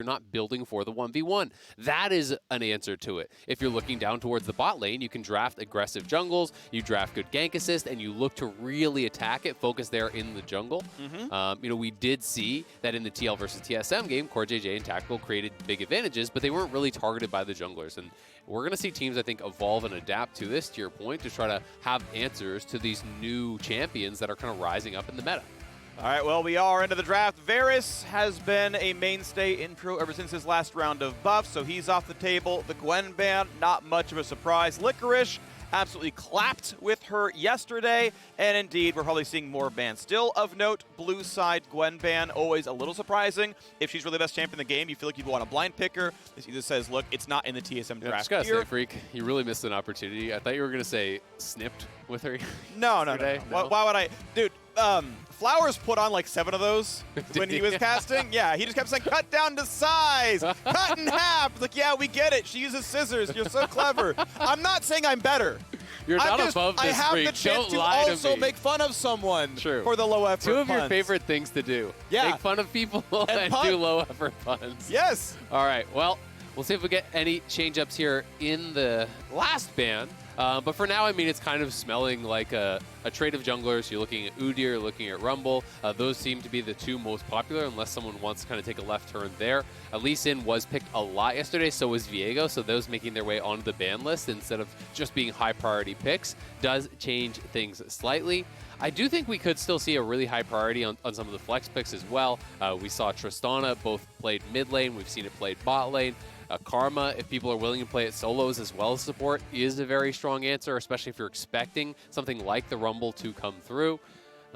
not building for the 1v1. That is an answer to it. If you're looking down towards the bot lane, you can draft aggressive jungles, you draft good gank assist, and you look to really attack it, focus there in the jungle. We did see that in the TL versus TSM game, Core JJ and Tactical created big advantages, but they weren't really targeted by the junglers. And we're going to see teams, I think, evolve and adapt to this, to your point, to try to have answers to these new champions that are kind of rising up in the meta. All right, well, we are into the draft. Varus has been a mainstay in Pro ever since his last round of buffs, so he's off the table. The Gwen ban, not much of a surprise. Licorice absolutely clapped with her yesterday, and indeed, we're probably seeing more bans. Still of note, blue side Gwen ban, always a little surprising. If she's really the best champion in the game, you feel like you want to blind pick her. This either says, look, it's not in the TSM draft. I just gotta say, Freak, you really missed an opportunity. I thought you were going to say snipped with her. No. Why would I? Dude, Flowers put on like 7 of those when he was casting. Yeah, he just kept saying, cut down to size, cut in half. It's like, yeah, we get it. She uses scissors. You're so clever. I'm not saying I'm better. You're not above this, I have Freak. the chance Don't to lie also to me. make fun of someone for the low effort 2 of your puns. favorite things to do. Yeah. Make fun of people and do low effort puns. Yes. All right, well, we'll see if we get any change-ups here in the last ban. But for now, I mean, it's kind of smelling like a trade of junglers. You're looking at Udyr, looking at Rumble. Those seem to be the 2 most popular, unless someone wants to kind of take a left turn there. Lee Sin was picked a lot yesterday, so was Viego, so those making their way onto the ban list instead of just being high-priority picks does change things slightly. I do think we could still see a really high priority on some of the flex picks as well. We saw Tristana both played mid lane. We've seen it played bot lane. Karma, if people are willing to play it solos as well as support, is a very strong answer, especially if you're expecting something like the Rumble to come through.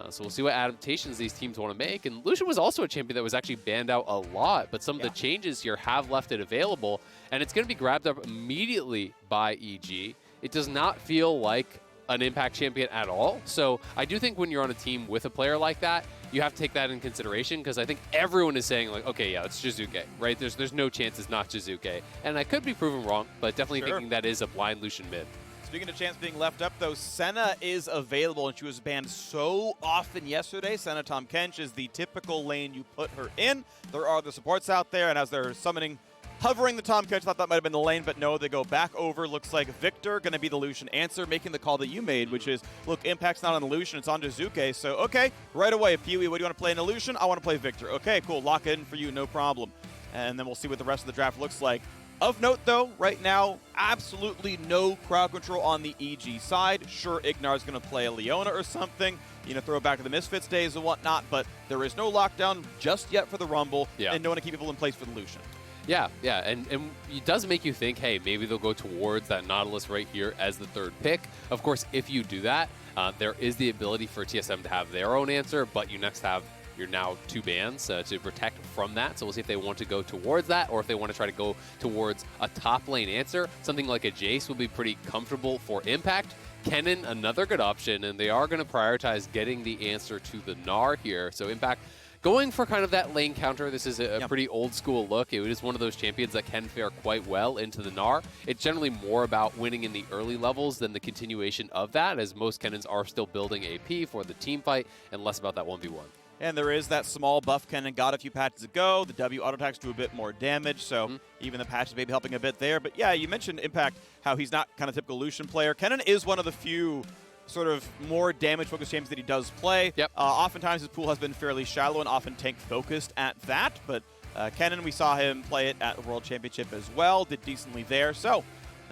So we'll see what adaptations these teams want to make. And Lucian was also a champion that was actually banned out a lot, but some of the changes here have left it available, and it's going to be grabbed up immediately by EG. It does not feel like an impact champion at all. So I do think when you're on a team with a player like that, you have to take that in consideration, because I think everyone is saying like, okay, yeah, it's Jizuke, right? There's no chance it's not Jizuke. And I could be proven wrong, but definitely thinking that is a blind Lucian mid. Speaking of chance being left up, though, Senna is available, and she was banned so often yesterday. Senna Tahm Kench is the typical lane you put her in. There are the supports out there, and as they're summoning, hovering the Tahm Kench, thought that might have been the lane, but no, they go back over. Looks like Victor going to be the Lucian answer, making the call that you made, which is, look, Impact's not on the Lucian, it's on Jizuke. So, okay, right away, Pee-wee, what do you want to play in the Lucian? I want to play Victor. Okay, cool, lock it in for you, no problem. And then we'll see what the rest of the draft looks like. Of note, though, right now, absolutely no crowd control on the EG side. Sure, Ignar's going to play a Leona or something, throw it back to the Misfits days and whatnot, but there is no lockdown just yet for the Rumble, and no one to keep people in place for the Lucian. Yeah, and it does make you think, hey, maybe they'll go towards that Nautilus right here as the 3rd pick. Of course, if you do that, there is the ability for TSM to have their own answer, but you next have your now 2 bans to protect from that. So we'll see if they want to go towards that, or if they want to try to go towards a top lane answer. Something like a Jace will be pretty comfortable for Impact. Kennen, another good option, and they are going to prioritize getting the answer to the Gnar here. So Impact going for kind of that lane counter. This is a pretty old school look. It is one of those champions that can fare quite well into the Gnar. It's generally more about winning in the early levels than the continuation of that, as most Kennens are still building AP for the team fight, and less about that 1v1. And there is that small buff Kennen got a few patches ago. The W auto attacks do a bit more damage, so even the patches may be helping a bit there. But yeah, you mentioned Impact, how he's not kind of typical Lucian player. Kennen is one of the few sort of more damage-focused champions that he does play. Oftentimes his pool has been fairly shallow and often tank-focused at that, but Kennen, we saw him play it at the World Championship as well, did decently there, so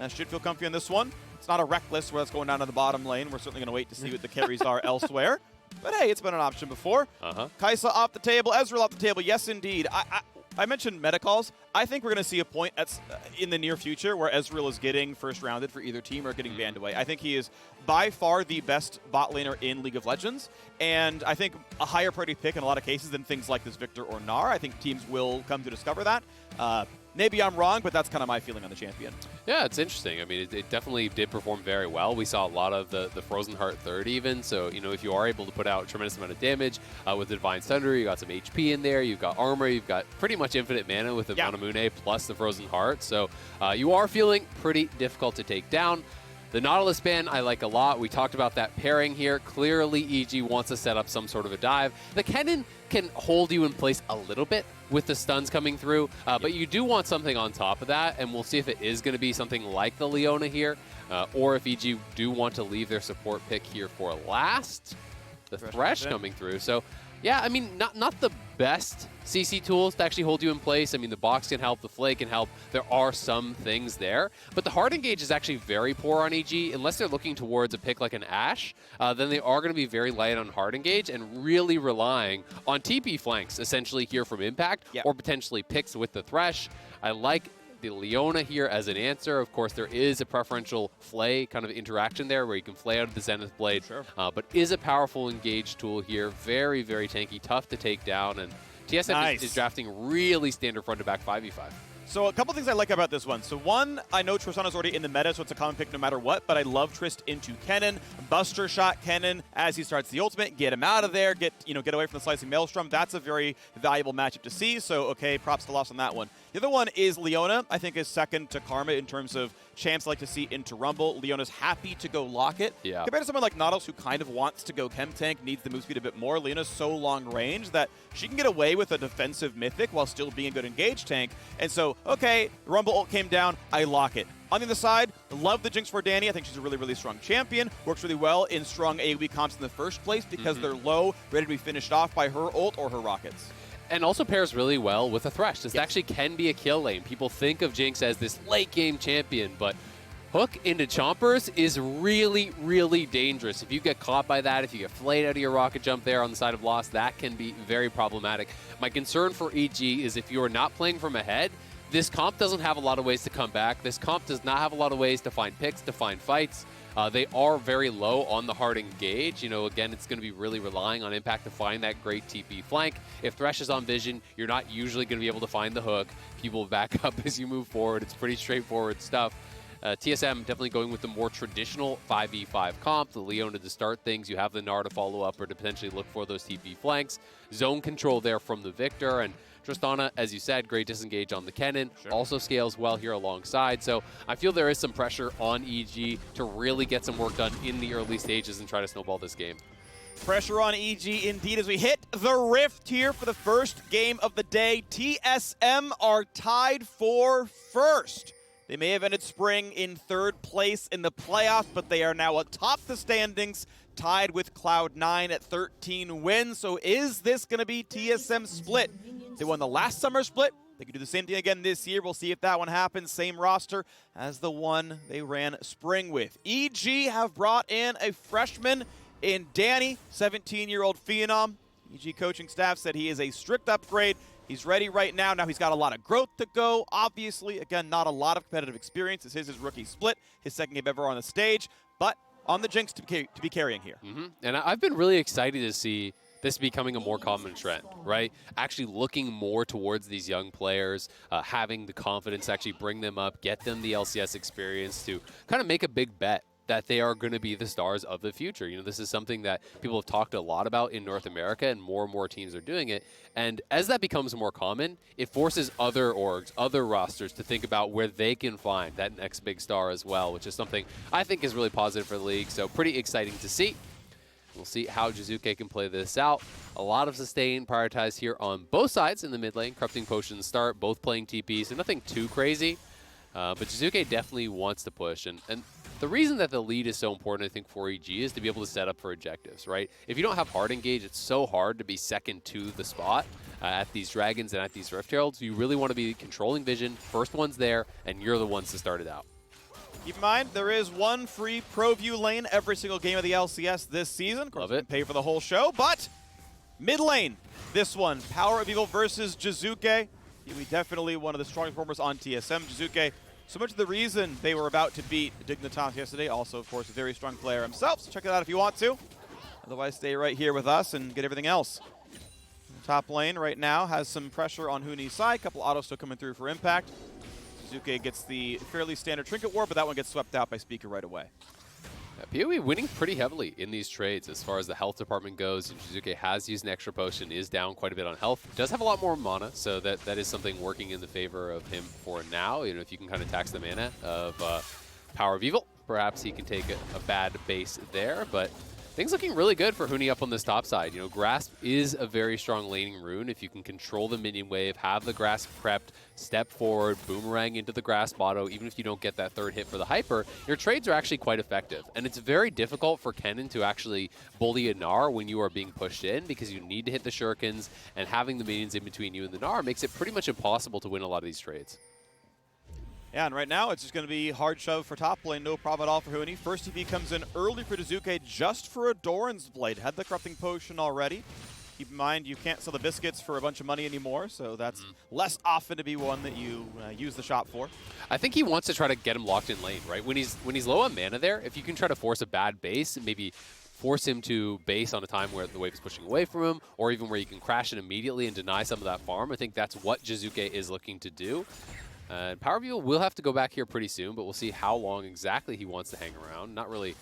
should feel comfy on this one. It's not a Reckless where it's going down to the bottom lane. We're certainly going to wait to see what the carries are elsewhere. But hey, it's been an option before. Kai'Sa off the table, Ezreal off the table. Yes, indeed. I mentioned meta calls. I think we're going to see a point in the near future where Ezreal is getting first rounded for either team or getting banned away. I think he is by far the best bot laner in League of Legends, and I think a higher priority pick in a lot of cases than things like this Victor or Gnar. I think teams will come to discover that. Maybe I'm wrong, but that's kind of my feeling on the champion. Yeah, it's interesting. I mean, it definitely did perform very well. We saw a lot of the Frozen Heart 3rd even, so, if you are able to put out a tremendous amount of damage with the Divine Thunder, you got some HP in there, you've got armor, you've got pretty much infinite mana with the Manamune plus the Frozen Heart, so you are feeling pretty difficult to take down. The Nautilus ban I like a lot. We talked about that pairing here. Clearly, EG wants to set up some sort of a dive. The Kennen can hold you in place a little bit with the stuns coming through, but you do want something on top of that, and we'll see if it is going to be something like the Leona here, or if EG do want to leave their support pick here for last. The Thresh coming through. So, yeah, I mean, not the best CC tools to actually hold you in place. I mean, the box can help, the Flay can help. There are some things there. But the hard engage is actually very poor on EG. Unless they're looking towards a pick like an Ashe, then they are going to be very light on hard engage and really relying on TP flanks, essentially, here from Impact, or potentially picks with the Thresh. I like the Leona here as an answer. Of course, there is a preferential Flay kind of interaction there where you can Flay out of the Zenith Blade, but is a powerful engage tool here. Very, very tanky, tough to take down, and TSM is drafting really standard front to back 5v5. So a couple things I like about this one. So one, I know Tristana's already in the meta, so it's a common pick no matter what, but I love Trist into Kennen. Buster shot Kennen as he starts the ultimate, get him out of there, get away from the slicing maelstrom. That's a very valuable matchup to see, so okay, props to loss on that one. The other one is Leona, I think is second to Karma in terms of champs I like to see into Rumble. Leona's happy to go lock it. Compared to someone like Nautilus who kind of wants to go chem tank, needs the move speed a bit more, Leona's so long range that she can get away with a defensive mythic while still being a good engage tank. And so, okay, the Rumble ult came down, I lock it. On the other side, love the Jinx for Danny. I think she's a really, really strong champion. Works really well in strong AoE comps in the first place because they're low, ready to be finished off by her ult or her rockets. And also pairs really well with a Thresh. This actually can be a kill lane. People think of Jinx as this late game champion, but hook into Chompers is really, really dangerous. If you get caught by that, if you get flayed out of your rocket jump there on the side of Lost, that can be very problematic. My concern for EG is if you are not playing from ahead, this comp doesn't have a lot of ways to come back. This comp does not have a lot of ways to find picks, to find fights. They are very low on the hard engage. Again, it's going to be really relying on Impact to find that great TP flank. If Thresh is on vision, you're not usually going to be able to find the hook. People back up as you move forward. It's pretty straightforward stuff. TSM definitely going with the more traditional 5v5 comp, the Leona to start things. You have the Gnar to follow up or to potentially look for those TP flanks. Zone control there from the Victor, and Tristana, as you said, great disengage on the Kennen. Also scales well here alongside. So I feel there is some pressure on EG to really get some work done in the early stages and try to snowball this game. Pressure on EG indeed as we hit the Rift here for the first game of the day. TSM are tied for first. They may have ended spring in third place in the playoffs, but they are now atop the standings, tied with Cloud9 at 13 wins. So is this going to be TSM split? They won the last summer split. They could do the same thing again this year. We'll see if that one happens. Same roster as the one they ran spring with. EG have brought in a freshman in Danny, 17-year-old phenom. EG coaching staff said he is a strict upgrade. He's ready right now. Now he's got a lot of growth to go. Obviously, again, not a lot of competitive experience. This is his rookie split, his second game ever on the stage, but on the Jinx to be carrying here. And I've been really excited to see this becoming a more common trend, right? Actually looking more towards these young players, having the confidence to actually bring them up, get them the LCS experience to kind of make a big bet that they are going to be the stars of the future. This is something that people have talked a lot about in North America, and more teams are doing it. And as that becomes more common, it forces other orgs, other rosters to think about where they can find that next big star as well, which is something I think is really positive for the league. So pretty exciting to see. We'll see how Jizuke can play this out. A lot of sustain prioritized here on both sides in the mid lane. Corrupting Potions start, both playing TP, so nothing too crazy. But Jizuke definitely wants to push. And the reason that the lead is so important, I think, for EG is to be able to set up for objectives, right? If you don't have hard engage, it's so hard to be second to the spot at these Dragons and at these Rift Heralds. You really want to be controlling vision. First one's there, and you're the ones to start it out. Keep in mind, there is one free ProView lane every single game of the LCS this season. Of course, love it. Pay for the whole show, but mid lane, this one, Power of Evil versus Jizuke. He definitely one of the strongest performers on TSM. Jizuke, so much of the reason they were about to beat Dignitas yesterday. Also, of course, a very strong player himself, so check it out if you want to. Otherwise, stay right here with us and get everything else. Top lane right now has some pressure on Huni's side. Couple autos still coming through for impact. Jizuke gets the fairly standard Trinket War, but that one gets swept out by Speaker right away. PoE winning pretty heavily in these trades as far as the health department goes. Jizuke has used an extra potion, is down quite a bit on health. Does have a lot more mana, so that is something working in the favor of him for now. If you can kind of tax the mana of Power of Evil. Perhaps he can take a bad base there, but things looking really good for Huni up on this top side. You know, Grasp is a very strong laning rune. If you can control the minion wave, have the Grasp prepped, step forward, boomerang into the Grasp auto, even if you don't get that third hit for the Hyper, your trades are actually quite effective. And it's very difficult for Kennen to actually bully a Gnar when you are being pushed in, because you need to hit the shurikens, and having the minions in between you and the Gnar makes it pretty much impossible to win a lot of these trades. Yeah, and right now it's just going to be hard shove for top lane, no problem at all for Huni. First TP comes in early for Jizuke just for a Doran's Blade. Had the Corrupting Potion already. Keep in mind, you can't sell the biscuits for a bunch of money anymore, so that's less often to be one that you use the shop for. I think he wants to try to get him locked in lane, right? When he's low on mana there, if you can try to force a bad base, maybe force him to base on a time where the wave is pushing away from him, or even where you can crash it immediately and deny some of that farm, I think that's what Jizuke is looking to do. Power of Evil will have to go back here pretty soon, but we'll see how long exactly he wants to hang around. Not really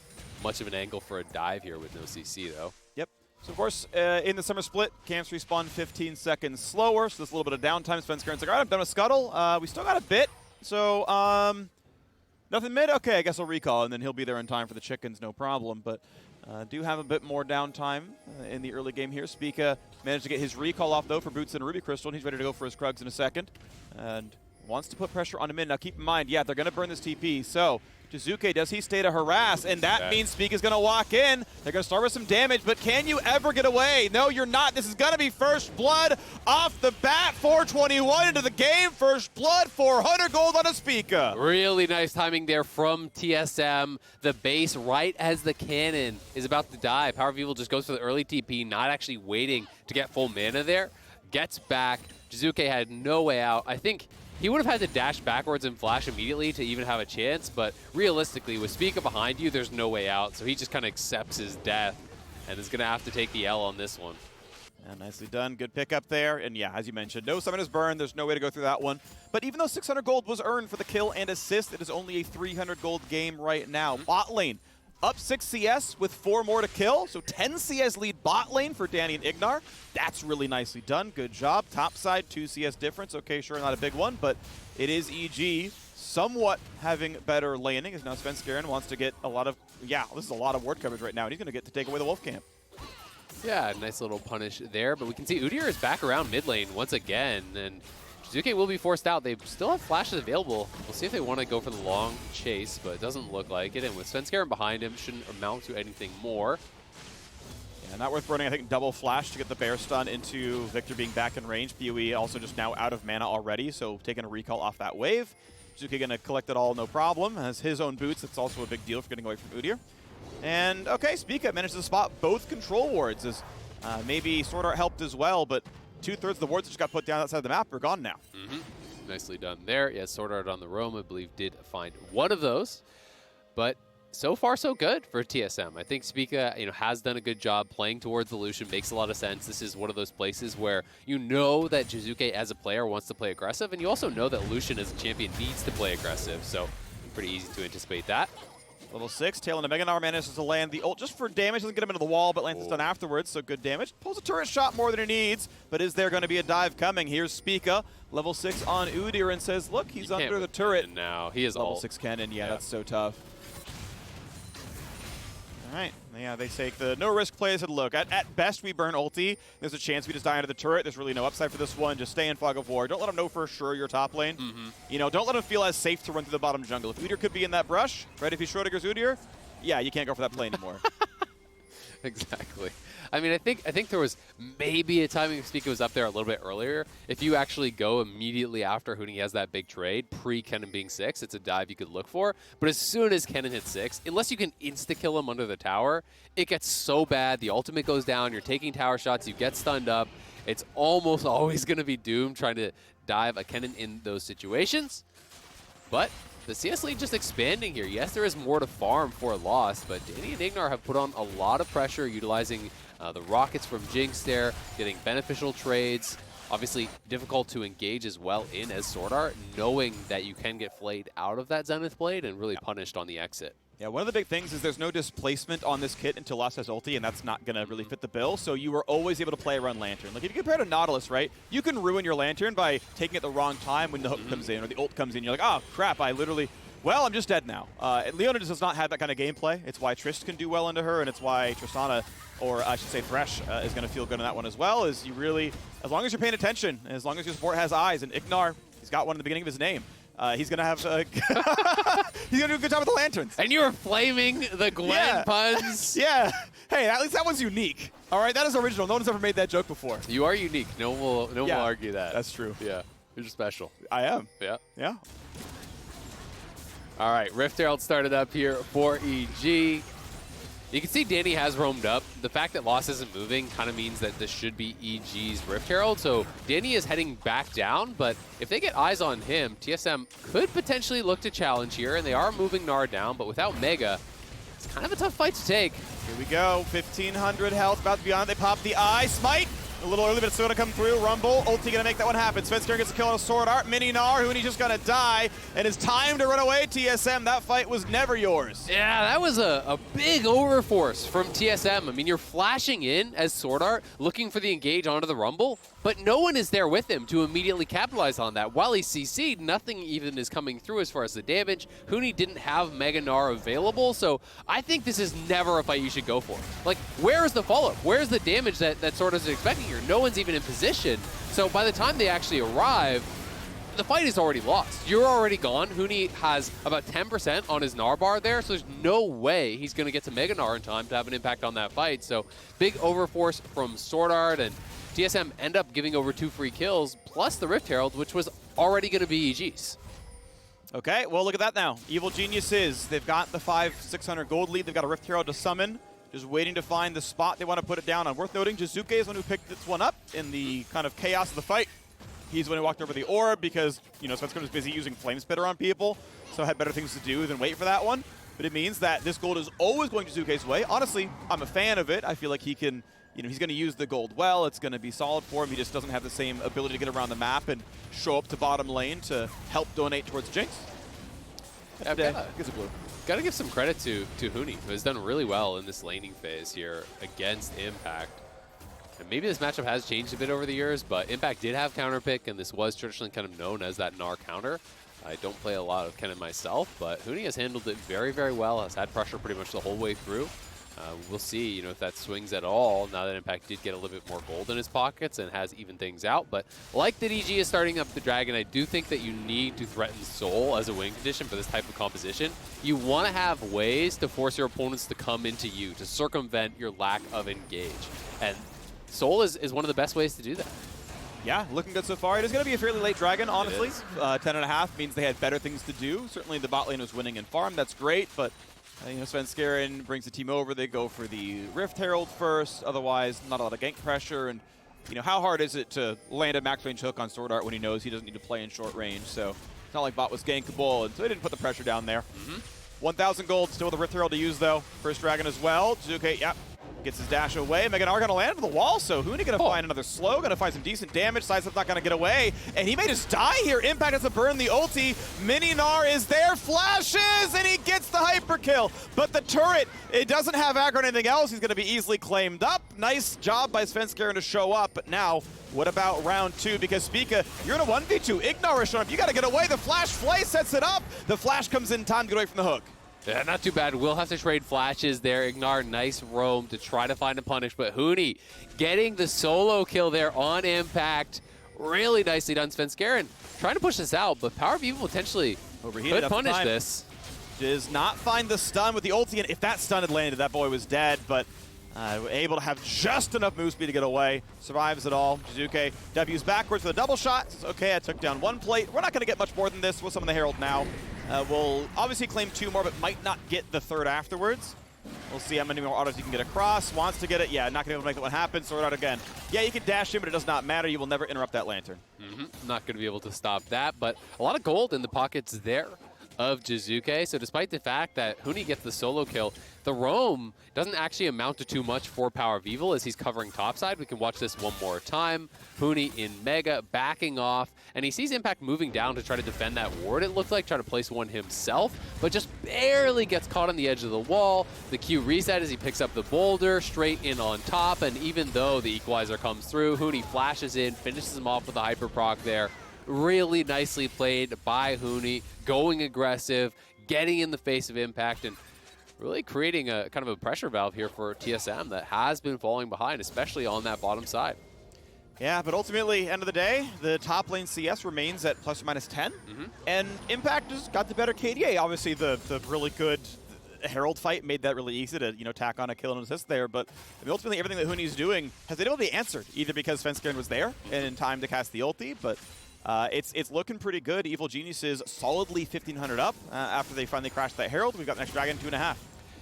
much of an angle for a dive here with no CC, though. Yep. So, of course, in the summer split, camps respawn 15 seconds slower, so there's a little bit of downtime. Svenskaren's like, all right, I'm done with Scuttle. We still got a bit, so nothing mid? Okay, I guess I'll recall, and then he'll be there in time for the chickens, no problem. But do have a bit more downtime in the early game here. Spica managed to get his recall off, though, for Boots and Ruby Crystal, and he's ready to go for his Krugs in a second. And wants to put pressure on him in. Now keep in mind, yeah, they're going to burn this TP. So Jizuke, does he stay to harass? And that means Spica's going to walk in. They're going to start with some damage, but can you ever get away? No, you're not. This is going to be first blood off the bat. 421 into the game. First blood, 400 gold on a Spica. Really nice timing there from TSM. The base right as the cannon is about to die. Power of Evil just goes for the early TP, not actually waiting to get full mana there. Gets back. Jizuke had no way out. I think he would have had to dash backwards and flash immediately to even have a chance, but realistically, with Spica behind you, there's no way out, so he just kind of accepts his death and is going to have to take the L on this one. Yeah, nicely done. Good pickup there. And yeah, as you mentioned, no summon is burned. There's no way to go through that one. But even though 600 gold was earned for the kill and assist, it is only a 300 gold game right now. Bot lane up 6 CS with 4 more to kill. So 10 CS lead bot lane for Danny and Ignar. That's really nicely done. Good job. Top side, 2 CS difference. Okay, sure, not a big one, but it is EG somewhat having better laning, as now Svenskeren wants to get a lot of, yeah, this is a lot of ward coverage right now, and he's going to get to take away the Wolf Camp. Yeah, nice little punish there, but we can see Udyr is back around mid lane once again, and Jizuke will be forced out. They still have flashes available. We'll see if they want to go for the long chase, but it doesn't look like it. And with Svenskeren behind him, shouldn't amount to anything more. Yeah, not worth burning, I think, double flash to get the bear stun into Victor being back in range. PoE also just now out of mana already, so taking a recall off that wave. Jizuke going to collect it all, no problem. Has his own boots. It's also a big deal for getting away from Udyr. And, okay, Spica managed to spot both control wards, as maybe Sword Art helped as well, but 2/3 of the wards that just got put down outside the map are gone now. Nicely done there. Yeah, Sword Art on the roam, I believe, did find one of those. But so far, so good for TSM. I think Spica, has done a good job playing towards the Lucian. Makes a lot of sense. This is one of those places where you know that Jizuke as a player wants to play aggressive, and you also know that Lucian as a champion needs to play aggressive. So pretty easy to anticipate that. Level 6, Tail into Mega Gnar manages to land the ult just for damage. Doesn't get him into the wall, but lands the stun afterwards, so good damage. Pulls a turret shot more than he needs, but is there going to be a dive coming? Here's Spica, level 6 on Udyr, and says, look, he's under the turret. Now he is level 6 cannon, yeah, that's so tough. All right, yeah, they take the no-risk play. They said, look, at best we burn ulti. There's a chance we just die under the turret. There's really no upside for this one. Just stay in Fog of War. Don't let them know for sure you're top lane. Don't let them feel as safe to run through the bottom jungle. If Udyr could be in that brush, right, if he Schrodinger's Udyr, yeah, you can't go for that play anymore. Exactly. I mean, I think there was maybe a timing if Spica was up there a little bit earlier. If you actually go immediately after Huni has that big trade, pre-Kennen being 6, it's a dive you could look for. But as soon as Kennen hits 6, unless you can insta-kill him under the tower, it gets so bad. The ultimate goes down, you're taking tower shots, you get stunned up. It's almost always going to be doomed trying to dive a Kennen in those situations. But the CS lead just expanding here. Yes, there is more to farm for loss, but Danny and Ignar have put on a lot of pressure utilizing the rockets from Jinx there, getting beneficial trades. Obviously, difficult to engage as well in as Sword Art, knowing that you can get flayed out of that Zenith Blade and really punished on the exit. Yeah, one of the big things is there's no displacement on this kit until Lost has ulti, and that's not going to really fit the bill, so you were always able to play around Lantern. Like, if you compare to Nautilus, right, you can ruin your Lantern by taking it the wrong time when the hook comes in or the ult comes in. You're like, oh, crap, I literally Well, I'm just dead now. Leona just does not have that kind of gameplay. It's why Trist can do well into her, and it's why Tristana, or I should say Thresh, is going to feel good in that one as well. Is you really, as long as you're paying attention, and as long as your support has eyes, and Ignar, he's got one in the beginning of his name. He's gonna have he's gonna do a good job with the lanterns. And you were flaming the Gwen puns. Yeah. Hey, at least that one's unique. All right, that is original. No one's ever made that joke before. You are unique. No one will argue that. That's true. Yeah, you're special. I am. Yeah. Yeah. All right, Rift Herald started up here for EG. You can see Danny has roamed up. The fact that Lost isn't moving kind of means that this should be EG's Rift Herald. So Danny is heading back down, but if they get eyes on him, TSM could potentially look to challenge here, and they are moving Gnar down, but without Mega, it's kind of a tough fight to take. Here we go, 1,500 health, about to be on. They pop the eye, smite. A little early, but it's still going to come through. Rumble, ulti going to make that one happen. Svenskeren gets a kill on a Sword Art. Mini Gnar, Huni just going to die. And it's time to run away, TSM. That fight was never yours. Yeah, that was a big overforce from TSM. I mean, you're flashing in as Sword Art, looking for the engage onto the Rumble, but no one is there with him to immediately capitalize on that. While he's CC'd, nothing even is coming through as far as the damage. Huni didn't have Mega Gnar available, so I think this is never a fight you should go for. Like, where is the follow-up? Where's the damage that Sword Art is expecting here? No one's even in position. So by the time they actually arrive, the fight is already lost. You're already gone. Huni has about 10% on his Gnar bar there, so there's no way he's going to get to Mega Gnar in time to have an impact on that fight. So big overforce from Sword Art, and TSM end up giving over 2 free kills, plus the Rift Herald, which was already going to be EG's. Okay, well, look at that now. Evil Geniuses, they've got the 500-600 gold lead. They've got a Rift Herald to summon. Just waiting to find the spot they want to put it down on. Worth noting, Jizuke is the one who picked this one up in the kind of chaos of the fight. He's the one who walked over the orb because, you know, Svenskeren was busy using Flame Spitter on people, so had better things to do than wait for that one. But it means that this gold is always going Jizuke's way. Honestly, I'm a fan of it. I feel like he can, you know, he's going to use the gold well. It's going to be solid for him. He just doesn't have the same ability to get around the map and show up to bottom lane to help donate towards Jinx. Yeah, Gets a blue. Got to give some credit to Huni, who has done really well in this laning phase here against Impact. And maybe this matchup has changed a bit over the years, but Impact did have counter pick, and this was traditionally kind of known as that Gnar counter. I don't play a lot of Kennen myself, but Huni has handled it very, very well, has had pressure pretty much the whole way through. We'll see, you know, if that swings at all now that Impact did get a little bit more gold in his pockets and has even things out. But like that EG is starting up the Dragon, I do think that you need to threaten Soul as a win condition for this type of composition. You want to have ways to force your opponents to come into you, to circumvent your lack of engage. And Soul is one of the best ways to do that. Yeah, looking good so far. It is going to be a fairly late Dragon, honestly. 10.5 means they had better things to do. Certainly the bot lane was winning in farm. That's great, but you know, Svenskeren brings the team over. They go for the Rift Herald first. Otherwise, not a lot of gank pressure. And you know, how hard is it to land a max range hook on Sword Art when he knows he doesn't need to play in short range? So it's not like bot was gankable, and so they didn't put the pressure down there. 1,000 gold, still the Rift Herald to use though. First Dragon as well. Jizuke, yep. Gets his dash away. Mega Gnar gonna land on the wall, so Huni gonna find another slow, gonna find some decent damage. Sidestep's not gonna get away, and he may just die here. Impact has to burn the ulti. Mini Gnar is there, flashes, and he gets the hyper kill. But the turret, it doesn't have aggro or anything else. He's gonna be easily claimed up. Nice job by Svenskeren to show up. But now, what about round 2? Because Spica, you're in a 1v2. Ignar is showing up. You gotta get away. The flash flay sets it up. The flash comes in time to get away from the hook. Yeah, not too bad. We'll have to trade flashes there. Ignar, nice roam to try to find a punish, but Huni getting the solo kill there on Impact. Really nicely done, Svenskeren. Trying to push this out, but Power of Evil potentially overheated could punish this. Does not find the stun with the ulti, and if that stun had landed, that boy was dead, but able to have just enough move speed to get away. Survives it all. Jizuke W's backwards for the double shot. Says, okay, I took down 1 plate. We're not going to get much more than this. We'll summon the Herald now. We'll obviously claim 2 more, but might not get the 3rd afterwards. We'll see how many more autos you can get across. Wants to get it. Yeah, not going to be able to make that one happen. Sword Art again. Yeah, you can dash in, but it does not matter. You will never interrupt that lantern. Not going to be able to stop that, but a lot of gold in the pockets there of Jizuke. So despite the fact that Huni gets the solo kill, the roam doesn't actually amount to too much for Power of Evil as he's covering topside. We can watch this one more time. Huni in Mega, backing off, and he sees Impact moving down to try to defend that ward, it looked like, try to place one himself, but just barely gets caught on the edge of the wall. The Q reset as he picks up the boulder, straight in on top, and even though the equalizer comes through, Huni flashes in, finishes him off with a hyper proc there. really nicely played by Huni, going aggressive, getting in the face of Impact, and really creating a kind of a pressure valve here for TSM that has been falling behind, especially on that bottom side. Yeah, but ultimately, end of the day, the top lane CS remains at ±10, and Impact has got the better KDA. Obviously, the really good Herald fight made that really easy to, tack on a kill and assist there, but I mean, ultimately everything that Huni's doing has been able to be answered, either because Svenskeren was there and in time to cast the ulti, but it's looking pretty good. Evil Geniuses solidly 1,500 up after they finally crashed that Herald. We've got next Dragon 2.5.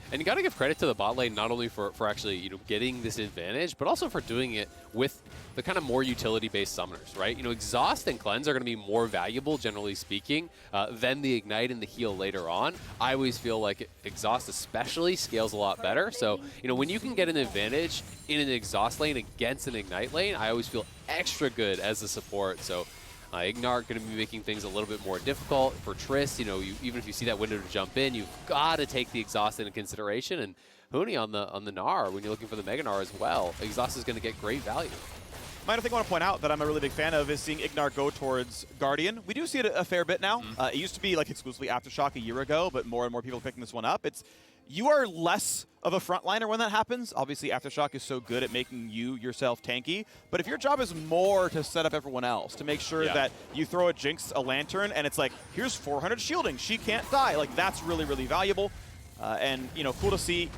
And you got to give credit to the bot lane, not only for actually getting this advantage, but also for doing it with the kind of more utility-based summoners, right? Exhaust and Cleanse are going to be more valuable, generally speaking, than the Ignite and the heal later on. I always feel like Exhaust especially scales a lot better. So, when you can get an advantage in an Exhaust lane against an Ignite lane, I always feel extra good as a support. So, Ignar going to be making things a little bit more difficult for Triss. Even if you see that window to jump in, you've got to take the Exhaust into consideration. And Huni on the Gnar, when you're looking for the Mega Gnar as well, Exhaust is going to get great value. Minor thing I want to point out that I'm a really big fan of is seeing Ignar go towards Guardian. We do see it a fair bit now. It used to be like exclusively Aftershock a year ago, but more and more people are picking this one up. You are less of a frontliner when that happens. Obviously, Aftershock is so good at making yourself tanky. But if your job is more to set up everyone else, to make sure that you throw a Jinx a Lantern, and it's like, here's 400 shielding, she can't die. Like, that's really, really valuable. And, cool to see,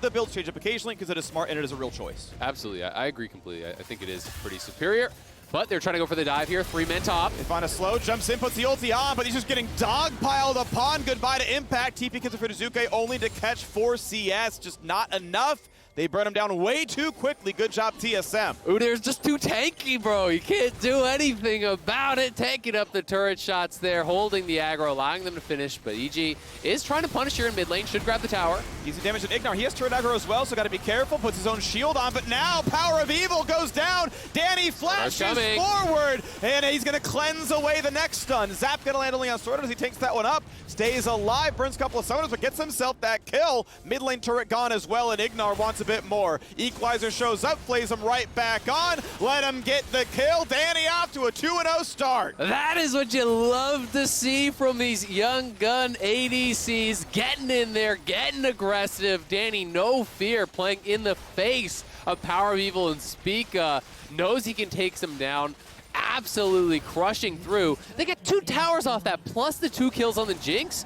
the builds change up occasionally because it is smart and it is a real choice. Absolutely. I agree completely. I think it is pretty superior. But they're trying to go for the dive here. 3-man top. They find a slow, jumps in, puts the ulti on, but he's just getting dogpiled upon. Goodbye to Impact. TP kills for Dazuke only to catch 4 CS. Just not enough. They burn him down way too quickly. Good job, TSM. Udyr's just too tanky, bro. You can't do anything about it. Taking up the turret shots there, holding the aggro, allowing them to finish. But EG is trying to punish here in mid lane. Should grab the tower. Easy damage to Ignar. He has turret aggro as well, so got to be careful. Puts his own shield on, but now Power of Evil goes down. Danny flashes forward, and he's going to cleanse away the next stun. Zap going to land only on Sword as he takes that one up. Stays alive, burns a couple of summoners, but gets himself that kill. Mid lane turret gone as well, and Ignar wants a bit more. Equalizer shows up, plays him right back on. Let him get the kill. Danny off to a 2-0 start. That is what you love to see from these young gun ADCs. Getting in there, getting aggressive. Danny, no fear, playing in the face of Power of Evil, and Spica knows he can take some down. Absolutely crushing through. They get 2 towers off that, plus the 2 kills on the Jinx.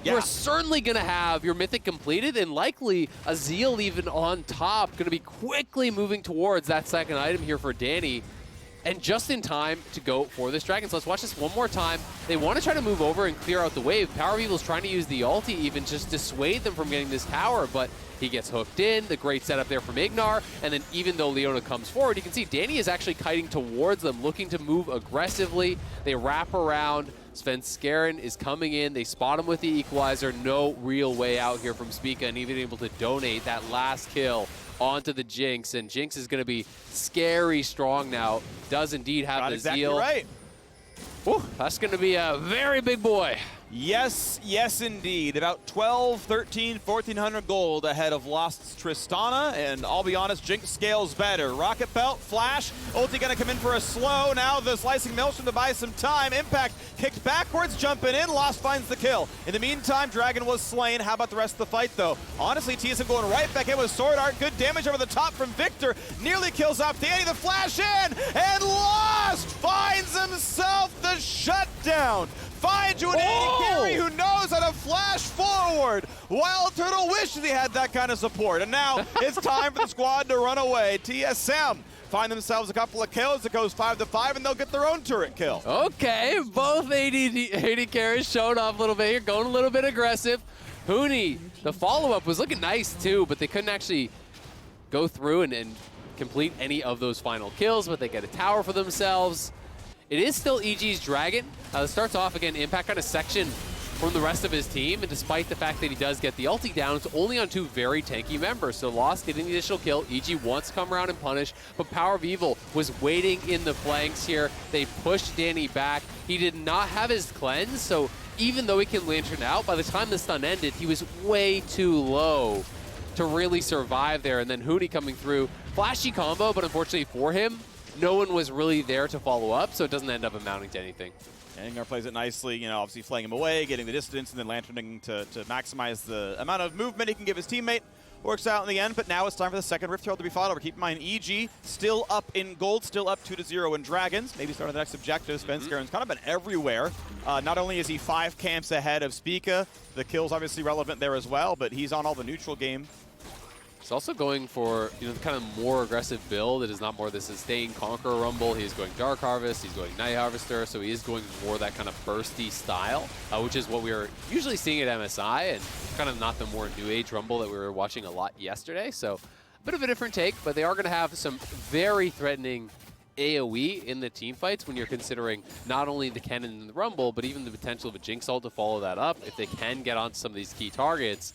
You're certainly going to have your Mythic completed, and likely a Zeal even on top. Going to be quickly moving towards that second item here for Danny, and just in time to go for this Dragon. So let's watch this one more time. They want to try to move over and clear out the wave. Power of Evil's trying to use the ulti even just dissuade them from getting this tower, but he gets hooked in. The great setup there from Ignar, and then even though Leona comes forward, you can see Danny is actually kiting towards them, looking to move aggressively. They wrap around. Svenskeren is coming in. They spot him with the equalizer. No real way out here from Spica, and even able to donate that last kill onto the Jinx. And Jinx is going to be scary strong now. Does indeed have the Zeal. Right. Whew, that's going to be a very big boy. Yes, yes indeed. About 12, 13, 1,400 gold ahead of Lost's Tristana, and I'll be honest, Jinx scales better. Rocket Belt, Flash, ulti gonna come in for a slow. Now the Slicing Maelstrom to buy some time. Impact kicked backwards, jumping in. Lost finds the kill. In the meantime, Dragon was slain. How about the rest of the fight, though? Honestly, TSM going right back in with Sword Art. Good damage over the top from Victor. Nearly kills off Danny. The flash in, and Lost finds himself the shutdown. Finds you an AD carry who knows how to flash forward. Wild Turtle wishes he had that kind of support. And now it's time for the squad to run away. TSM find themselves a couple of kills. It goes 5-5, and they'll get their own turret kill. Okay, both AD carries showed off a little bit here, going a little bit aggressive. Huni, the follow-up was looking nice too, but they couldn't actually go through and complete any of those final kills, but they get a tower for themselves. It is still EG's Dragon. It starts off again, Impact kind of section from the rest of his team, and despite the fact that he does get the ulti down, it's only on 2 very tanky members. So Lost getting the initial kill. EG wants to come around and punish, but Power of Evil was waiting in the flanks here. They pushed Danny back. He did not have his cleanse, so even though he can lantern out, by the time the stun ended, he was way too low to really survive there. And then Huni coming through. Flashy combo, but unfortunately for him, no one was really there to follow up, so it doesn't end up amounting to anything. Angar plays it nicely, you know, obviously flaying him away, getting the distance, and then lanterning to maximize the amount of movement he can give his teammate. Works out in the end, but now it's time for the second Rift Herald to be fought over. Keep in mind, EG still up in gold, still up 2-0 in Dragons. Maybe starting the next objective. Svenskaren's kind of been everywhere. Not only is he 5 camps ahead of Spica, the kill's obviously relevant there as well, but he's on all the neutral game. He's also going for, you know, the kind of more aggressive build. It is not more the sustain Conqueror Rumble. He's going Dark Harvest. He's going Night Harvester. So he is going more that kind of bursty style, which is what we were usually seeing at MSI and kind of not the more new age Rumble that we were watching a lot yesterday. So a bit of a different take, but they are going to have some very threatening AoE in the team fights when you're considering not only the cannon and the Rumble, but even the potential of a Jinx ult to follow that up. If they can get onto some of these key targets,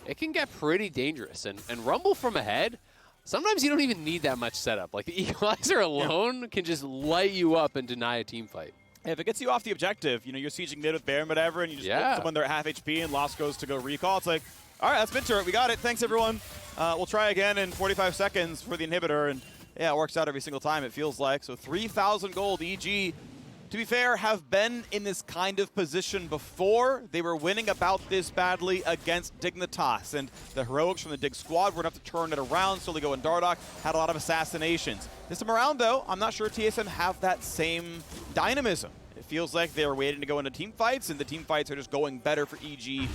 it can get pretty dangerous. And Rumble from ahead, sometimes you don't even need that much setup. Like the Equalizer alone can just light you up and deny a team fight. If it gets you off the objective, you know, you're sieging mid with Baron, whatever, and you just put someone there at half HP and Lost goes to go recall, it's like, all right, that's mid turret, we got it, thanks everyone. We'll try again in 45 seconds for the inhibitor, and yeah, it works out every single time, it feels like. So 3,000 gold, EG, to be fair, have been in this kind of position before. They were winning about this badly against Dignitas, and the heroics from the Dig squad were enough to turn it around. Soligo and Dardoch had a lot of assassinations. This time around, though, I'm not sure TSM have that same dynamism. It feels like they were waiting to go into team fights, and the team fights are just going better for EG.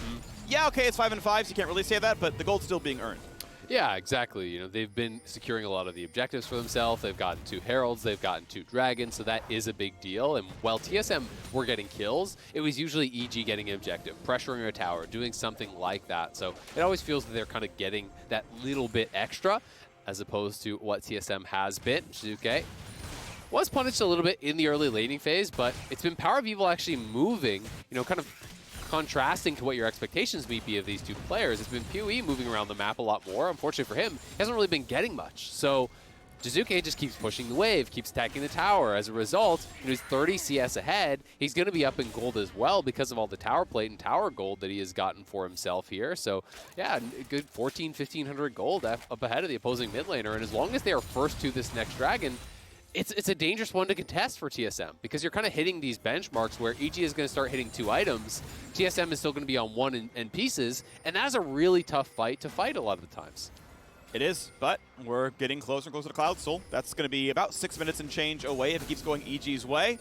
Yeah, okay, it's 5-5, so you can't really say that, but the gold's still being earned. Yeah, exactly. You know, they've been securing a lot of the objectives for themselves. They've gotten 2 Heralds, they've gotten 2 Dragons, so that is a big deal. And while TSM were getting kills, it was usually EG getting an objective, pressuring a tower, doing something like that. So it always feels that they're kind of getting that little bit extra, as opposed to what TSM has been. Shizuke was punished a little bit in the early laning phase, but it's been Power of Evil actually moving, you know, kind of contrasting to what your expectations may be of these two players. It's been PoE moving around the map a lot more. Unfortunately for him, he hasn't really been getting much. So Shizuke just keeps pushing the wave, keeps attacking the tower. As a result, you know, he's 30 CS ahead. He's going to be up in gold as well because of all the tower plate and tower gold that he has gotten for himself here. So yeah, a good 1,500 gold up ahead of the opposing mid laner. And as long as they are first to this next dragon, it's a dangerous one to contest for TSM because you're kind of hitting these benchmarks where EG is going to start hitting 2 items. TSM is still going to be on 1 and pieces, and that's a really tough fight to fight a lot of the times. It is, but we're getting closer and closer to Cloud Soul. That's going to be about 6 minutes and change away if it keeps going EG's way.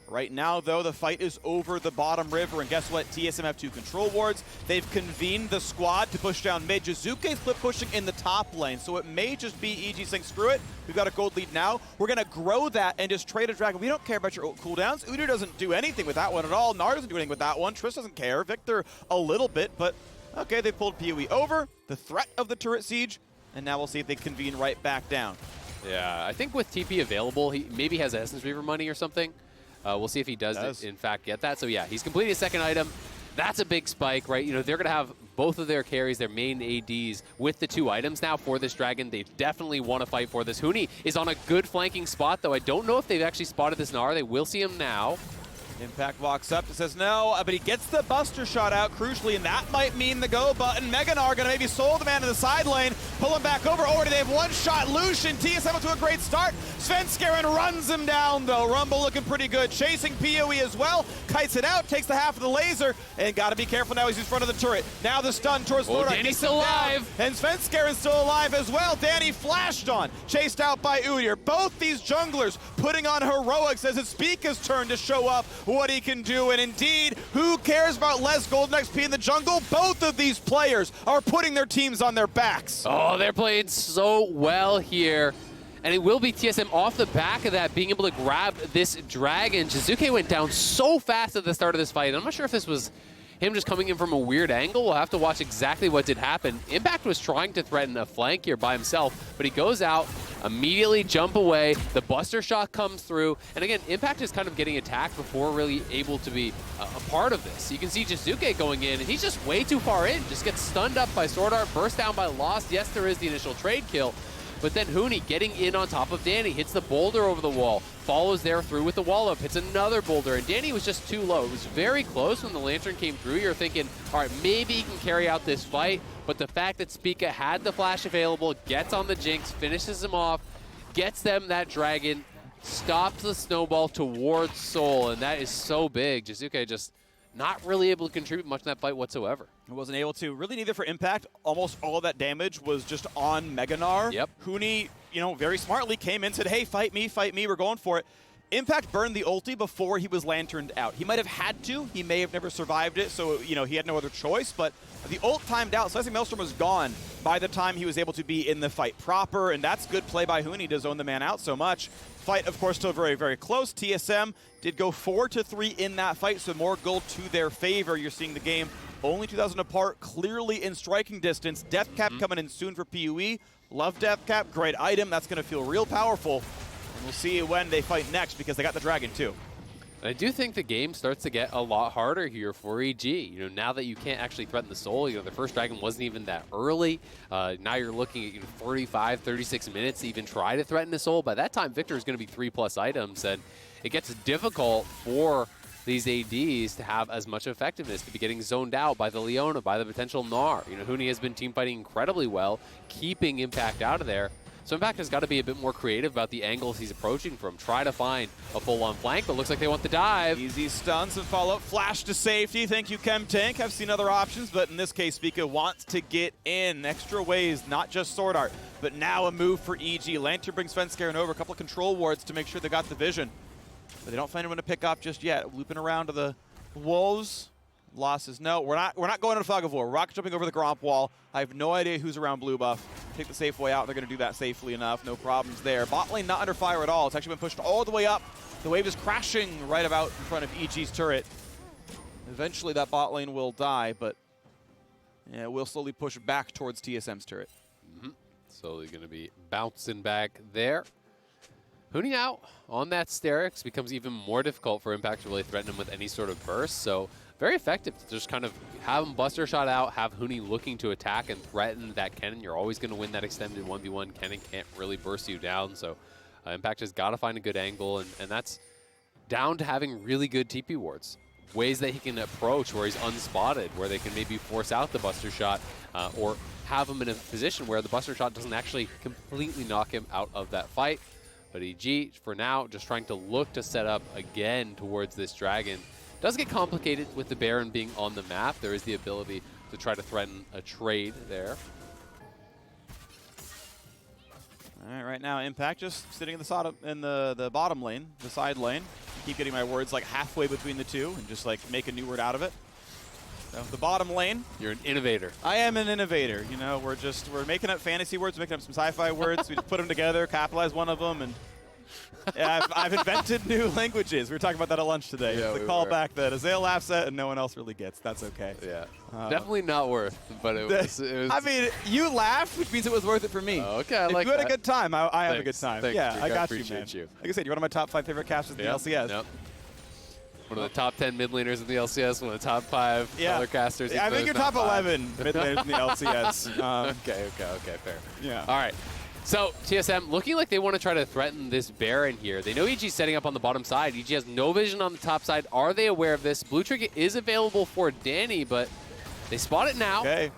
Right now, though, the fight is over the bottom river, and guess what? TSM have 2 control wards. They've convened the squad to push down mid. Jizuke's flip pushing in the top lane, so it may just be EG saying, screw it, we've got a gold lead now. We're going to grow that and just trade a dragon. We don't care about your cooldowns. Udyr doesn't do anything with that one at all. Nar doesn't do anything with that one. Triss doesn't care. Victor a little bit, but okay, they pulled PoE over. The threat of the turret siege, and now we'll see if they convene right back down. Yeah, I think with TP available, he maybe has Essence Reaver money or something. We'll see if he does in fact get that. So yeah, he's completed his second item. That's a big spike, right? You know, they're going to have both of their carries, their main ADs, with the 2 items now for this dragon. They definitely want to fight for this. Huni is on a good flanking spot, though I don't know if they've actually spotted this Gnar. They will see him now. Impact walks up and says no, but he gets the Buster shot out crucially, and that might mean the go button. Mega Gnar gonna maybe soul the man to the side lane, pull him back over. Already they have 1 shot. Lucian, TSM to a great start. Svenskeren runs him down though. Rumble looking pretty good, chasing PoE as well. Kites it out, takes the half of the laser, and gotta be careful now. He's in front of the turret. Now the stun towards Lord. Danny's still alive. And Svenskeren's still alive as well. Danny flashed on, chased out by Udyr. Both these junglers putting on heroics as it's Spica's turn to show up what he can do. And indeed, who cares about less golden XP in the jungle? Both of these players are putting their teams on their backs. Oh, they're playing so well here. And it will be TSM off the back of that being able to grab this dragon. Shizuke went down so fast at the start of this fight. I'm not sure if this was him just coming in from a weird angle. We'll have to watch exactly what did happen. Impact was trying to threaten a flank here by himself, but he goes out, immediately jump away. The Buster shot comes through. And again, Impact is kind of getting attacked before really able to be a part of this. You can see Jizuke going in, and he's just way too far in. Just gets stunned up by Sword Art, burst down by Lost. Yes, there is the initial trade kill. But then Huni getting in on top of Danny, hits the boulder over the wall, follows there through with the wall up, hits another boulder, and Danny was just too low. It was very close when the Lantern came through. You're thinking, all right, maybe he can carry out this fight, but the fact that Spica had the flash available, gets on the Jinx, finishes him off, gets them that dragon, stops the snowball towards Soul, and that is so big. Jizuke just not really able to contribute much in that fight whatsoever. He wasn't able to. Really neither for Impact. Almost all of that damage was just on Meganar. Yep. Huni, very smartly came in and said, hey, fight me, we're going for it. Impact burned the ulti before he was lanterned out. He might have had to. He may have never survived it, so, he had no other choice. But the ult timed out. Slicing Maelstrom was gone by the time he was able to be in the fight proper, and that's good play by Huni to zone the man out so much. Fight, of course, still very, very close. TSM did go 4-3 in that fight, so more gold to their favor. You're seeing the game only 2,000 apart, clearly in striking distance. Death Cap coming in soon for PUE. Love Death Cap, great item. That's going to feel real powerful. And we'll see when they fight next because they got the Dragon too. I do think the game starts to get a lot harder here for EG. Now that you can't actually threaten the Soul, the first Dragon wasn't even that early. Now you're looking at 45, 36 minutes to even try to threaten the Soul. By that time, Victor is going to be 3+ items, and it gets difficult for these ADs to have as much effectiveness, to be getting zoned out by the Leona, by the potential Gnar. Huni has been team fighting incredibly well, keeping Impact out of there. So Impact has got to be a bit more creative about the angles he's approaching from. Try to find a full-on flank, but looks like they want the dive. Easy stuns and follow-up. Flash to safety. Thank you, Chem Tank. I've seen other options, but in this case, Vika wants to get in. Extra ways, not just Sword Art, but now a move for EG. Lantern brings Fenskaren over. A couple of control wards to make sure they got the vision. But they don't find anyone to pick up just yet. Looping around to the Wolves. Losses. No, we're not going on a fog of war. Rocket jumping over the Gromp wall. I have no idea who's around blue buff. Take the safe way out. They're going to do that safely enough. No problems there. Bot lane not under fire at all. It's actually been pushed all the way up. The wave is crashing right about in front of EG's turret. Eventually that bot lane will die, but yeah, we'll slowly push back towards TSM's turret. Slowly going to be bouncing back there. Huni out on that Sterix becomes even more difficult for Impact to really threaten him with any sort of burst. So very effective to just kind of have him buster shot out, have Huni looking to attack and threaten that Kennen. You're always going to win that extended 1v1. Kennen can't really burst you down. So Impact has got to find a good angle, and that's down to having really good TP wards. Ways that he can approach where he's unspotted, where they can maybe force out the buster shot or have him in a position where the buster shot doesn't actually completely knock him out of that fight. But EG, for now, just trying to look to set up again towards this Dragon. Does get complicated with the Baron being on the map. There is the ability to try to threaten a trade there. All right now Impact just sitting in the bottom lane, the side lane. Keep getting my words like halfway between the two and just like make a new word out of it. So the bottom lane. You're an innovator. I am an innovator. We're making up fantasy words, making up some sci-fi words. We just put them together, capitalize one of them, and yeah, I've invented new languages. We were talking about that at lunch today. Yeah, it's the callback that Azale laughs at and no one else really gets. That's okay. Yeah. Definitely not worth, but it was. I mean, you laughed, which means it was worth it for me. Okay, I like that. If you had that. a good time, I have a good time. Thanks, yeah, Jake. I got you, appreciate man. you. Like I said, you're one of my top 5 favorite casters in the LCS. Yep. One of the top 10 mid laners in the LCS, one of the top 5 color casters. Yeah, I think you're top 11 mid laners in the LCS. Okay, fair. Yeah. All right. So TSM looking like they want to try to threaten this Baron here. They know EG's setting up on the bottom side. EG has no vision on the top side. Are they aware of this? Blue Trinket is available for Danny, but they spot it now. Okay.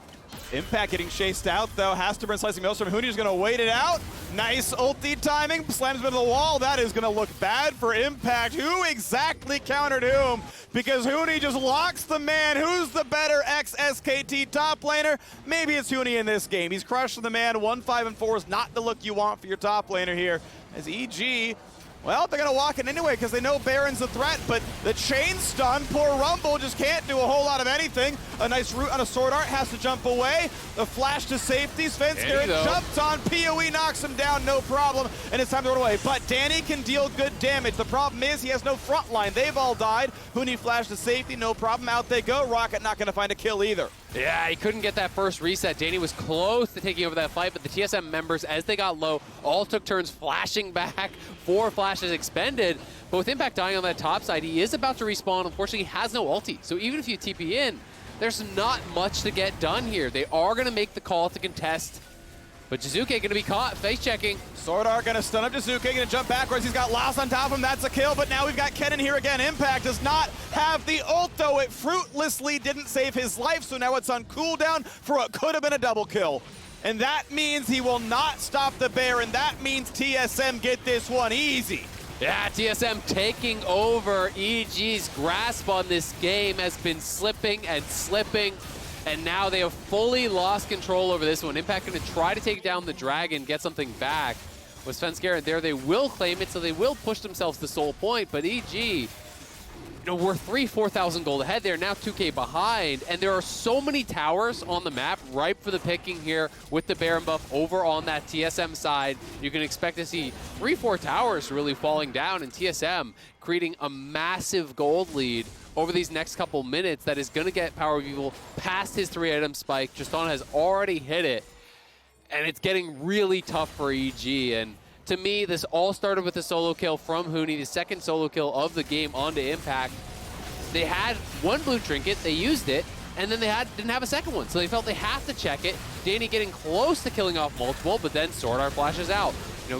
Impact getting chased out, though. Has to burn Slicing Maelstrom. Huni's going to wait it out. Nice ulti timing. Slams him into the wall. That is going to look bad for Impact. Who exactly countered whom? Because Huni just locks the man. Who's the better ex-SKT top laner? Maybe it's Huni in this game. He's crushed the man. 1-5-4 is not the look you want for your top laner here. As EG, well, they're going to walk in anyway because they know Baron's a threat, but the chain stun, poor Rumble just can't do a whole lot of anything. A nice root on a Sword Art, has to jump away. The flash to safety, Svenskeren jumps on, PoE knocks him down, no problem, and it's time to run away. But Danny can deal good damage. The problem is he has no front line. They've all died. Huni flash to safety, no problem, out they go. Rocket not going to find a kill either. Yeah, he couldn't get that first reset. Danny was close to taking over that fight, but the TSM members, as they got low, all took turns flashing back. 4 flashes expended, but with Impact dying on that top side, he is about to respawn. Unfortunately, he has no ulti, so even if you TP in, there's not much to get done here. They are going to make the call to contest, but Jizuke going to be caught face checking. Sword Art going to stun up Jizuke, going to jump backwards. He's got Lost on top of him. That's a kill, but now we've got Kennen here again. Impact does not have the ult, though. It fruitlessly didn't save his life, so now it's on cooldown for what could have been a double kill. And that means he will not stop the Baron. That means TSM get this one easy. Yeah, TSM taking over. EG's grasp on this game has been slipping and slipping, and now they have fully lost control over this one. Impact going to try to take down the Dragon, get something back. With Svenskeren there, they will claim it, so they will push themselves to Soul Point, but EG, we're 4,000 gold ahead. They're now 2K behind, and there are so many towers on the map ripe for the picking here with the Baron buff over on that TSM side. You can expect to see 3-4 towers really falling down, and TSM creating a massive gold lead over these next couple minutes that is going to get Power of Evil past his 3-item spike. Tristana has already hit it, and it's getting really tough for EG. And to me, this all started with a solo kill from Huni, the second solo kill of the game onto Impact. They had one blue trinket, they used it, and then they didn't have a second one, so they felt they have to check it. Danny getting close to killing off multiple, but then Sword Art flashes out.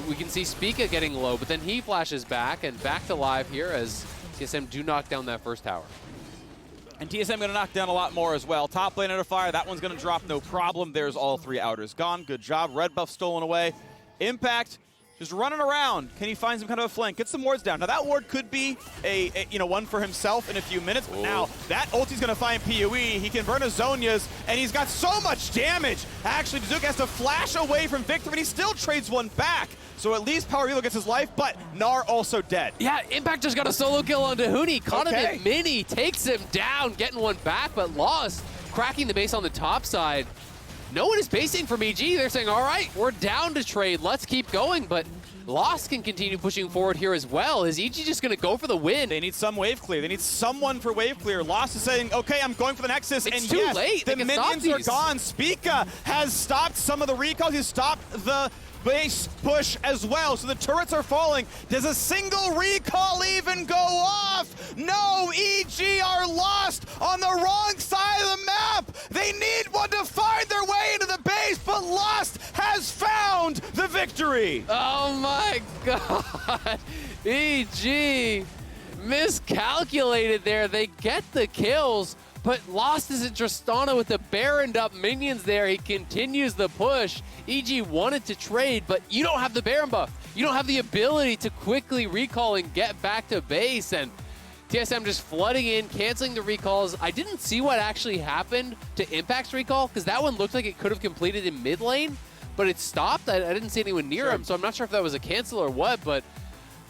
We can see Spica getting low, but then he flashes back and back to live here as TSM do knock down that first tower. And TSM going to knock down a lot more as well. Top lane under fire, that one's going to drop no problem. There's all 3 outers gone. Good job. Red buff stolen away. Impact just running around. Can he find some kind of a flank? Get some wards down. Now that ward could be a one for himself in a few minutes, but now that ulti's gonna find PoE. He can burn his Zonias, and he's got so much damage. Actually, Dazuka has to flash away from Victor, and he still trades one back. So at least Power Evil gets his life, but Gnar also dead. Yeah, Impact just got a solo kill onto Huni. Caught him at mini, takes him down, getting one back, but lost. Cracking the base on the top side. No one is basing from EG. They're saying, all right, we're down to trade. Let's keep going. But Lost can continue pushing forward here as well. Is EG just going to go for the win? They need some wave clear. They need someone for wave clear. Lost is saying, okay, I'm going for the Nexus. It's and too yes, late. The minions are gone. Spica has stopped some of the recalls. He's stopped the base push as well, so the turrets are falling. Does a single recall even go off? No, EG are lost on the wrong side of the map. They need one to find their way into the base, but Lost has found the victory. Oh my God. EG miscalculated there. They get the kills, but Lost is in Tristana with the Baroned up minions there. He continues the push. EG wanted to trade, but you don't have the Baron buff. You don't have the ability to quickly recall and get back to base. And TSM just flooding in, canceling the recalls. I didn't see what actually happened to Impact's recall, because that one looked like it could have completed in mid lane, but it stopped. I didn't see anyone near him, so I'm not sure if that was a cancel or what, but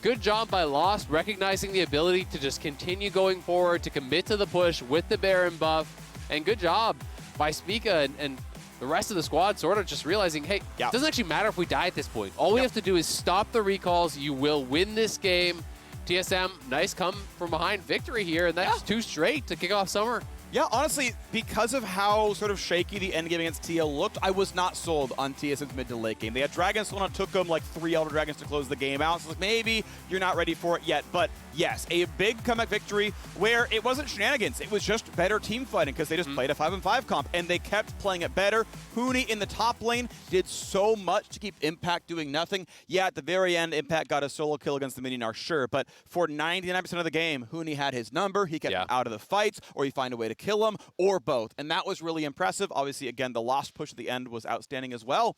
good job by Lost, recognizing the ability to just continue going forward, to commit to the push with the Baron buff, and good job by Spica and the rest of the squad sort of just realizing, hey, it doesn't actually matter if we die at this point. All we have to do is stop the recalls. You will win this game. TSM, nice come from behind victory here, and that's 2 straight to kick off Summer. Yeah, honestly, because of how sort of shaky the end game against TL looked, I was not sold on TSM's mid to late game. They had Dragons, so it took them like 3 Elder Dragons to close the game out. So like, maybe you're not ready for it yet. But yes, a big comeback victory where it wasn't shenanigans. It was just better team fighting because they just played a 5-on-5 comp, and they kept playing it better. Huni in the top lane did so much to keep Impact doing nothing. Yeah, at the very end, Impact got a solo kill against the Minion, sure. But for 99% of the game, Huni had his number. He kept him out of the fights, or he find a way to kill him, or both. And that was really impressive. Obviously, again, the Lost push at the end was outstanding as well.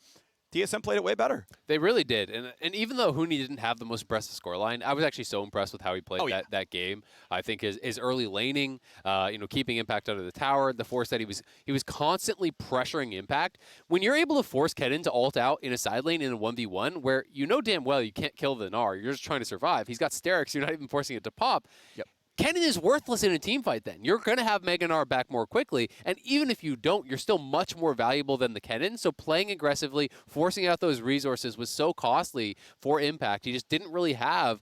TSM played it way better. They really did. And even though Huni didn't have the most impressive scoreline, I was actually so impressed with how he played that game. I think his early laning, keeping Impact under the tower, the force that he was constantly pressuring Impact. When you're able to force Kennen to ult out in a side lane in a 1v1 where you know damn well you can't kill the Gnar, you're just trying to survive. He's got Sterix, you're not even forcing it to pop. Kennen is worthless in a team fight then. You're going to have Mega Gnar back more quickly, and even if you don't, you're still much more valuable than the Kennen, so playing aggressively, forcing out those resources was so costly for Impact. He just didn't really have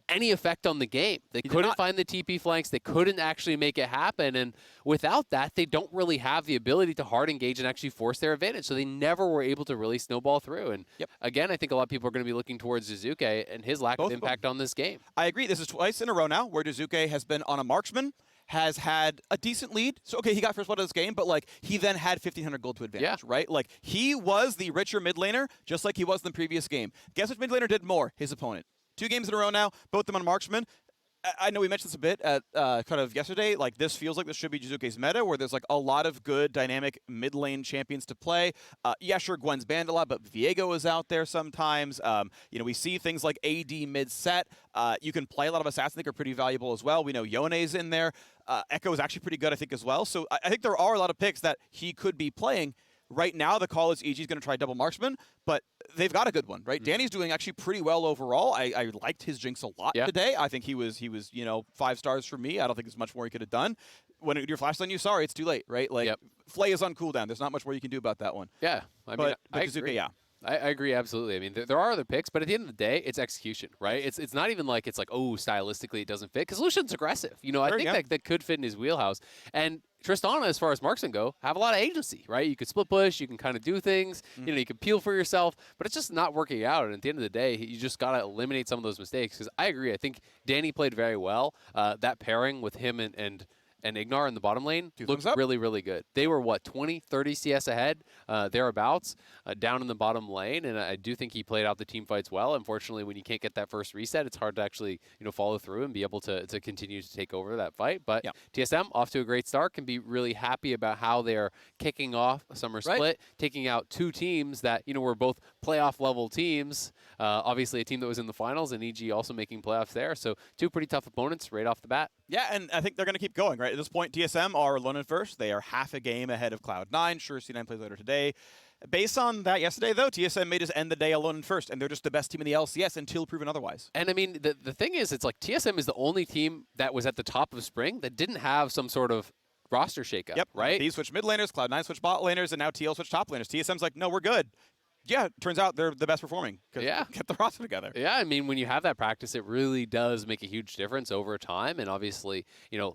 any effect on the game. They couldn't find the TP flanks. They couldn't actually make it happen, and without that, they don't really have the ability to hard engage and actually force their advantage, so they never were able to really snowball through. And again, I think a lot of people are going to be looking towards Dazuka and his lack of impact on this game. I agree. This is twice in a row now where Dazuka has been on a marksman, has had a decent lead. So, okay, he got first blood of this game, but, like, he then had 1,500 gold to advantage, right? Like, he was the richer mid laner, just like he was in the previous game. Guess which mid laner did more? His opponent. 2 games in a row now, both of them on marksman. I know we mentioned this a bit at kind of yesterday. Like, this feels like this should be Jizuke's meta, where there's like a lot of good dynamic mid lane champions to play. Yeah, sure, Gwen's banned a lot, but Viego is out there sometimes. We see things like AD mid set. You can play a lot of assassins. I think are pretty valuable as well. We know Yone's in there. Echo is actually pretty good, I think, as well. So I think there are a lot of picks that he could be playing. Right now, the call is EG's going to try double marksman, but they've got a good one, right? Danny's doing actually pretty well overall. I liked his Jinx a lot today. I think he was 5 stars for me. I don't think there's much more he could have done. When your flash on you, sorry, it's too late, right? Like, Flay is on cooldown. There's not much more you can do about that one. Yeah, but Jizuke, agree. yeah. I agree absolutely. I mean, there are other picks, but at the end of the day, it's execution, right? It's not even like oh, stylistically it doesn't fit, because Lucian's aggressive. I think that could fit in his wheelhouse. And Tristana, as far as marksmen go, have a lot of agency, right? You could split push, you can kind of do things, you can peel for yourself, but it's just not working out. And at the end of the day, you just got to eliminate some of those mistakes, because I agree. I think Danny played very well. That pairing with him and Ignar in the bottom lane looked really, really good. They were, 20, 30 CS ahead, thereabouts, down in the bottom lane, and I do think he played out the team fights well. Unfortunately, when you can't get that first reset, it's hard to actually follow through and be able to continue to take over that fight. But TSM, off to a great start, can be really happy about how they're kicking off a summer split, taking out 2 teams that were both playoff-level teams. Obviously, a team that was in the finals, and EG also making playoffs there. So 2 pretty tough opponents right off the bat. Yeah, and I think they're going to keep going, right? At this point, TSM are alone in first. They are half a game ahead of Cloud9. Sure, C9 plays later today. Based on that yesterday, though, TSM may just end the day alone in first, and they're just the best team in the LCS until proven otherwise. And, I mean, the thing is, it's like TSM is the only team that was at the top of spring that didn't have some sort of roster shakeup, right? These switched mid laners, Cloud9 switched bot laners, and now TL switched top laners. TSM's like, no, we're good. Yeah, turns out they're the best performing. Get the roster together. Yeah, I mean, when you have that practice, it really does make a huge difference over time. And obviously,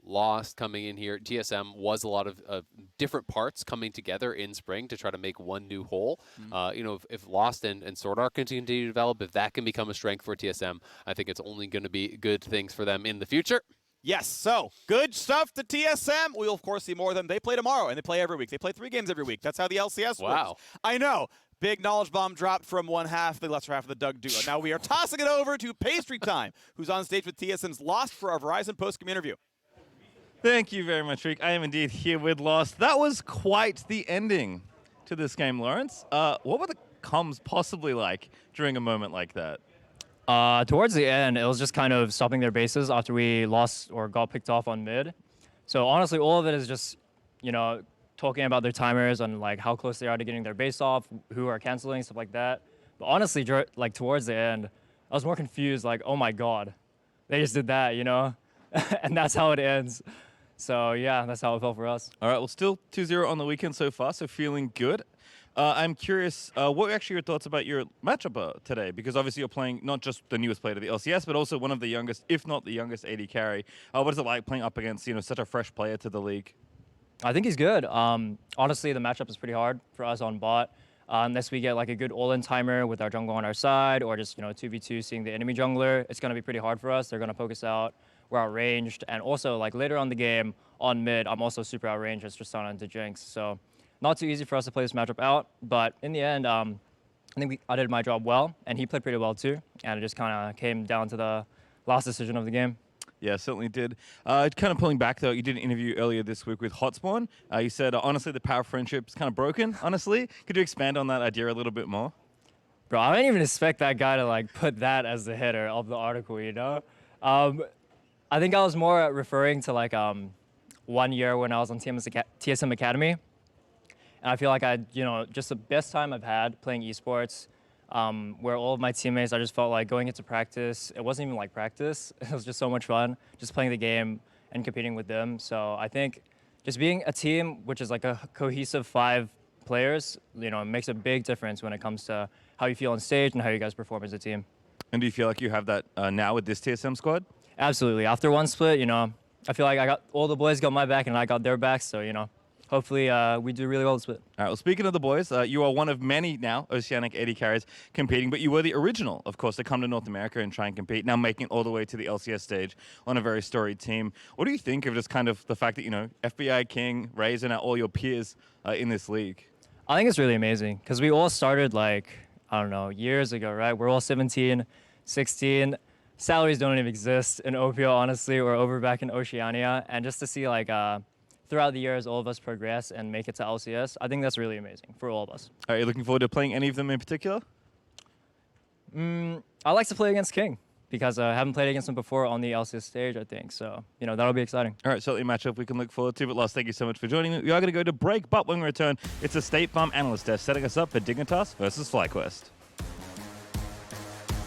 Lost coming in here, TSM was a lot of different parts coming together in spring to try to make one new whole. If Lost and Sword Art continue to develop, if that can become a strength for TSM, I think it's only going to be good things for them in the future. Yes, so good stuff to TSM. We'll, of course, see more of them. They play tomorrow, and they play every week. They play 3 games every week. That's how the LCS works. I know. Big knowledge bomb dropped from one half, the lesser half of the Doug duo. Now we are tossing it over to Pastry Time, who's on stage with TSM's Lost for our Verizon post-game interview. Thank you very much, Rick. I am indeed here with Lost. That was quite the ending to this game, Lawrence. What were the comms possibly like during a moment like that? Towards the end, it was just kind of stopping their bases after we lost or got picked off on mid. So honestly, all of it is just, talking about their timers and like how close they are to getting their base off, who are canceling, stuff like that. But honestly, like towards the end, I was more confused, like, oh my God, they just did that, and that's how it ends. So yeah, that's how it felt for us. All right, well, still 2-0 on the weekend so far, so feeling good. I'm curious, what were actually your thoughts about your matchup today? Because obviously you're playing not just the newest player to the LCS, but also one of the youngest, if not the youngest AD carry. What is it like playing up against, such a fresh player to the league? I think he's good. Honestly, the matchup is pretty hard for us on bot. Unless we get like a good all-in timer with our jungle on our side, or just 2v2 seeing the enemy jungler, it's going to be pretty hard for us. They're going to poke us out. We're outranged. And also, like later on the game, on mid, I'm also super outranged as Tristana into Jinx. So not too easy for us to play this matchup out. But in the end, I think I did my job well, and he played pretty well too. And it just kind of came down to the last decision of the game. Yeah, certainly did. Kind of pulling back, though, you did an interview earlier this week with Hotspawn. You said, honestly, the power of friendship is kind of broken, honestly. Could you expand on that idea a little bit more? Bro, I didn't even expect that guy to, like, put that as the header of the article, I think I was more referring to, like, 1 year when I was on TSM Academy. And I feel like just the best time I've had playing eSports, where all of my teammates, I just felt like going into practice, it wasn't even like practice. It was just so much fun, just playing the game and competing with them. So I think just being a team, which is like a cohesive 5 players, makes a big difference when it comes to how you feel on stage and how you guys perform as a team. And do you feel like you have that now with this TSM squad? Absolutely. After one split, I feel like all the boys got my back and I got their back. So, hopefully we do really well this split. All right, well, speaking of the boys, you are one of many now Oceanic AD carries competing, but you were the original, of course, to come to North America and try and compete, now making it all the way to the LCS stage on a very storied team. What do you think of just kind of the fact that, FBI King, Raze, and all your peers in this league? I think it's really amazing because we all started years ago, right? We're all 17, 16. salaries don't even exist in OPL, honestly, or over back in Oceania. And just to see like throughout the years, all of us progress and make it to LCS, I think that's really amazing for all of us. Are you looking forward to playing any of them in particular? I like to play against King because I haven't played against him before on the LCS stage, I think. So, that'll be exciting. All right, certainly a matchup we can look forward to. But Lost, thank you so much for joining me. We are going to go to break, but when we return, it's a State Farm Analyst Desk setting us up for Dignitas versus FlyQuest.